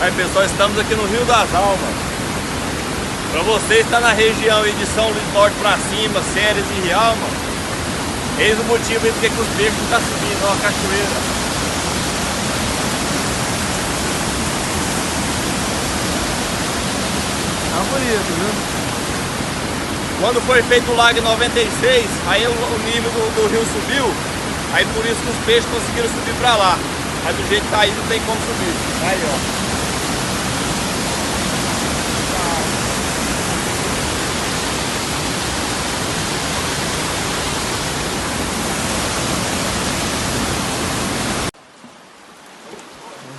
Aí pessoal, estamos aqui no Rio das Almas. Para você que está na região aí de São Luís Norte para cima, Ceres e Rialma, eis o motivo aí porque os peixes estão subindo, ó, a cachoeira. Tá bonito, viu? Quando foi feito o lago em 96, aí o nível do rio subiu, aí por isso que os peixes conseguiram subir para lá. Mas do jeito que tá aí não tem como subir. Aí, ó.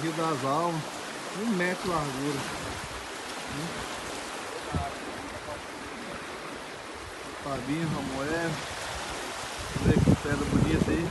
Rio das Almas, 1 metro de largura. Fabinho, Ramoé, olha que pedra bonita aí.